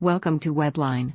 Welcome to Webline.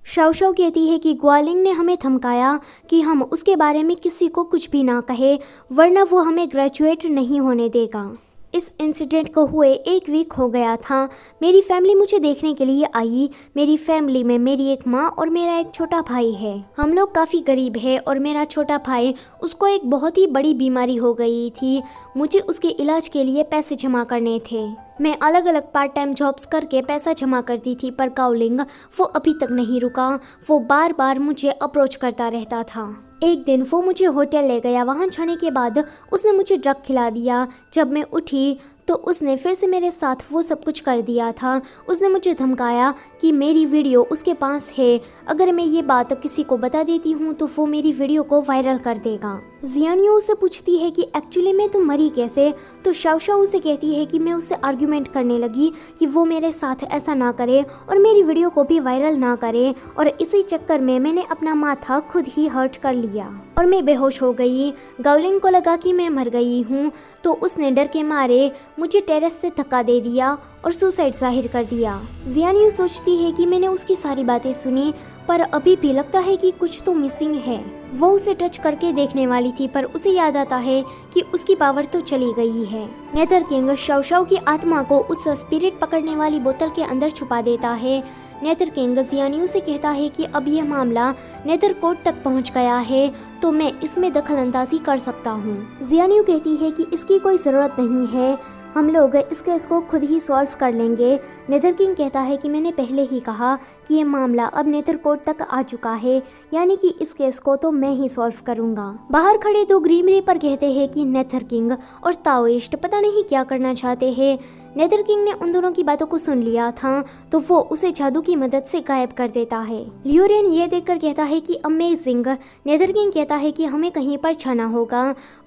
Shao कहती है कि ग्वालिंग ने हमें धमकाया कि हम उसके बारे में किसी को कुछ भी ना कहे, वरना वो हमें ग्रेजुएट नहीं होने देगा। इस इंसिडेंट को हुए 1 वीक हो गया था। मेरी फैमिली मुझे देखने के लिए आई। मेरी फैमिली में मेरी एक माँ और मेरा एक छोटा भाई है। हम लोग काफ़ी गरीब है और मेरा छोटा भाई, उसको एक बहुत ही बड़ी बीमारी हो गई थी। मुझे उसके इलाज के लिए पैसे जमा करने थे। मैं अलग अलग पार्ट टाइम जॉब्स करके पैसा जमा करती थी, पर गाओलिंग वो अभी तक नहीं रुका। वो बार बार मुझे अप्रोच करता रहता था। एक दिन वो मुझे होटल ले गया। वहाँ जाने के बाद उसने मुझे ड्रग खिला दिया। जब मैं उठी तो उसने फिर से मेरे साथ वो सब कुछ कर दिया था। उसने मुझे धमकाया कि मेरी वीडियो उसके पास है, अगर मैं ये बात किसी को बता देती हूँ तो वो मेरी वीडियो को वायरल कर देगा। जियानियो उससे पूछती है कि एक्चुअली में तुम मरी कैसे, तो शाओ उसे कहती है कि मैं उससे आर्ग्यूमेंट करने लगी कि वो मेरे साथ ऐसा ना करे और मेरी वीडियो को भी वायरल ना करे, और इसी चक्कर में मैंने अपना माथा खुद ही हर्ट कर लिया और मैं बेहोश हो गई। गाओलिंग को लगा कि मैं मर गई हूँ, तो उसने डर के मारे मुझे टेरेस से धक्का दे दिया और सुसाइड जाहिर कर दिया। जियानियो सोचती है कि मैंने उसकी सारी बातें सुनी, पर अभी भी लगता है कि कुछ तो मिसिंग है। वो उसे टच करके देखने वाली थी, पर उसे याद आता है कि उसकी पावर तो चली गई है। नेदर किंग शाओ की आत्मा को उस स्पिरिट पकड़ने वाली बोतल के अंदर छुपा देता है। नेदर किंग जियानियो से कहता है कि अब यह मामला नेदर कोर्ट तक पहुंच गया है, तो मैं इसमें दखल अंदाजी कर सकता हूँ। जियानियो कहती है कि इसकी कोई ज़रूरत नहीं है, हम लोग इस केस को खुद ही सॉल्व कर लेंगे। नेदर किंग कहता है कि मैंने पहले ही कहा कि ये मामला अब नेदर कोर्ट तक आ चुका है, यानी कि इस केस को तो मैं ही सॉल्व करूंगा। बाहर खड़े 2 ग्रीन रीपर कहते हैं कि नेदर किंग और ताओइस्ट पता नहीं क्या करना चाहते हैं। नेदर किंग ने उन दोनों की बातों को सुन लिया था, तो वो उसे जादू की मदद से गायब कर देता है। लियोरेन ये देखकर कहता है कि अमेजिंग। नेदर किंग कहता है कि हमें कहीं पर जाना होगा।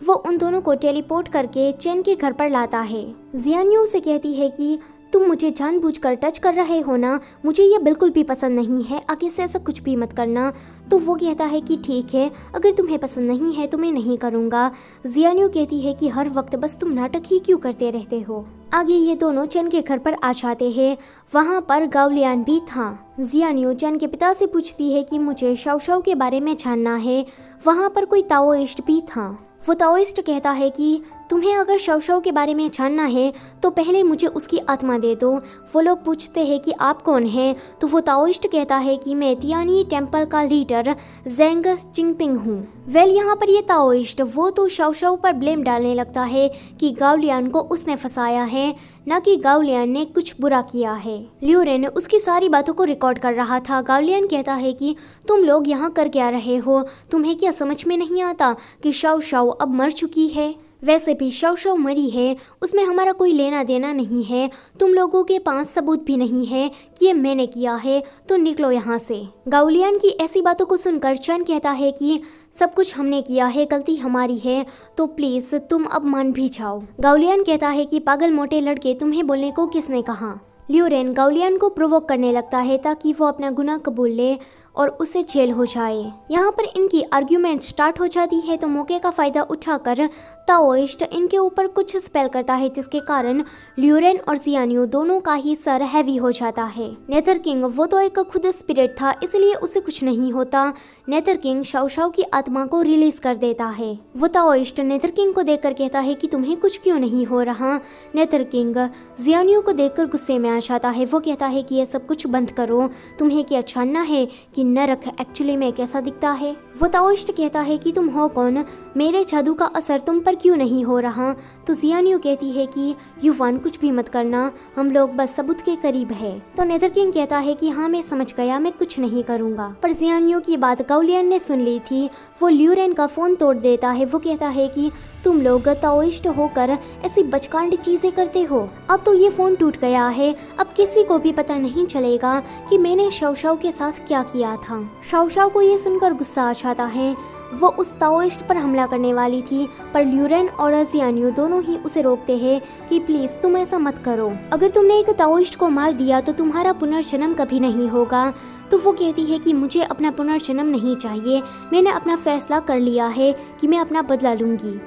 वो उन दोनों को टेलीपोर्ट करके चेन के घर पर लाता है। जियानियो से कहती है कि तुम मुझे जानबूझकर टच कर रहे हो ना, मुझे ये बिल्कुल भी पसंद नहीं है, आगे से ऐसा कुछ भी मत करना। तो वो कहता है कि ठीक है, अगर तुम्हें पसंद नहीं है तो मैं नहीं करूँगा। जियानियो कहती है कि हर वक्त बस तुम नाटक ही क्यों करते रहते हो। आगे ये दोनों चेन के घर पर आ जाते हैं। वहाँ पर गाओलियान भी था। जियानियो चेन के पिता से पूछती है कि मुझे शाओ के बारे में जानना है। वहाँ पर कोई ताओइस्ट भी था। वो ताओइस्ट कहता है कि तुम्हें अगर शाओ के बारे में जानना है तो पहले मुझे उसकी आत्मा दे दो। वो लोग पूछते हैं कि आप कौन हैं, तो वो ताओइस्ट कहता है कि मैं तियानी टेम्पल का लीडर जेंग चिंगपिंग हूँ। यहाँ पर ये ताओइस्ट वो तो शाओ पर ब्लेम डालने लगता है कि गाओलियान को उसने फंसाया है, न कि गाओलियान ने कुछ बुरा किया है। लियोरेन उसकी सारी बातों को रिकॉर्ड कर रहा था। गाओलियान कहता है कि तुम लोग यहाँ कर क्या रहे हो, तुम्हें क्या समझ में नहीं आता कि शाओ अब मर चुकी है। वैसे भी शाओ मरी है, उसमें हमारा कोई लेना देना नहीं है। तुम लोगों के पास सबूत भी नहीं है कि ये मैंने किया है, तो निकलो यहाँ से। गाओलियान की ऐसी बातों को सुनकर चैन कहता है कि सब कुछ हमने किया है, गलती हमारी है, तो प्लीज तुम अब मान भी जाओ। गाओलियान कहता है कि पागल मोटे लड़के, तुम्हें बोलने को किसने कहा। लियोरेन गाओलियान को प्रोवोक करने लगता है ताकि वो अपना गुनाह कबूल ले और उसे जेल हो जाए। यहाँ पर इनकी आर्ग्यूमेंट स्टार्ट हो जाती है, तो मौके का फायदा उठाकर ताओइस्ट इनके ऊपर कुछ स्पेल करता है, जिसके कारण लियोरेन और जियानियो दोनों का ही सर हैवी हो जाता है। नेदर किंग वो तो एक खुद स्पिरिट था, इसलिए उसे कुछ नहीं होता। नेदर किंग शाओ की आत्मा को रिलीज कर देता है। वो ताओइस्ट नेदर किंग को देखकर कहता है कि तुम्हें कुछ क्यों नहीं हो रहा। नेदर किंग जियानियो को देखकर गुस्से में आ जाता है। वो कहता है कि ये सब कुछ बंद करो, तुम्हें क्या जानना है कि नरक एक्चुअली में कैसा दिखता है। वो ताओइस्ट कहता है कि तुम हो कौन, मेरे जादू का असर तुम पर क्यों नहीं हो रहा। तो जियानियो कहती है कि युवान कुछ भी मत करना, हम लोग बस सबूत के करीब है। तो नेदर किंग कहता है कि हाँ मैं समझ गया, मैं कुछ नहीं करूँगा। पर जियानियो की बात गाओलियान ने सुन ली थी। वो लियोरेन का फोन तोड़ देता है। वो कहता है कि तुम लोग ताओइस्ट होकर ऐसी बचकांड चीजें करते हो। अब तो ये फोन टूट गया है, अब किसी को भी पता नहीं चलेगा कि मैंने शाओ के साथ क्या किया था। शाओ को ये सुनकर गुस्सा आ जाता है। वो उस ताओइस्ट पर हमला करने वाली थी, पर लियोरेन और जियानियो दोनों ही उसे रोकते हैं कि प्लीज तुम ऐसा मत करो। अगर तुमने एक ताओइस्ट को मार दिया तो तुम्हारा पुनर्जन्म कभी नहीं होगा। तो वो कहती है कि मुझे अपना पुनर्जन्म नहीं चाहिए, मैंने अपना फैसला कर लिया है कि मैं अपना बदला लूंगी।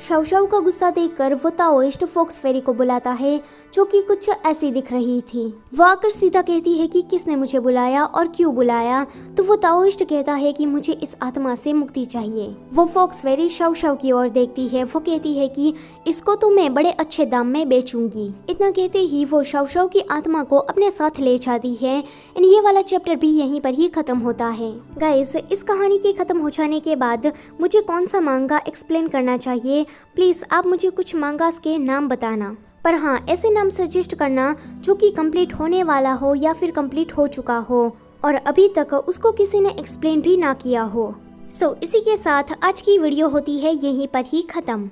शाओ शाओ का गुस्सा देखकर वो ताओइस्ट फॉक्स फेरी को बुलाता है, जो कि कुछ ऐसी दिख रही थी। वो आकर सीधा कहती है कि किसने मुझे बुलाया और क्यों बुलाया। तो वो ताओइस्ट कहता है कि मुझे इस आत्मा से मुक्ति चाहिए। वो फॉक्स फेरी शाओ शाओ की ओर देखती है। वो कहती है कि इसको तो मैं बड़े अच्छे दाम में बेचूंगी। इतना कहते ही वो शाओ शाओ की आत्मा को अपने साथ ले जाती है। एंड ये वाला चैप्टर भी यहीं पर ही खत्म होता है। गाइस, इस कहानी के खत्म हो जाने के बाद मुझे कौन सा मांगा एक्सप्लेन करना चाहिए, प्लीज आप मुझे कुछ मांगास के नाम बताना। पर हाँ, ऐसे नाम सजेस्ट करना जो कि कंप्लीट होने वाला हो या फिर कंप्लीट हो चुका हो और अभी तक उसको किसी ने एक्सप्लेन भी ना किया हो। सो इसी के साथ आज की वीडियो होती है यहीं पर ही खत्म।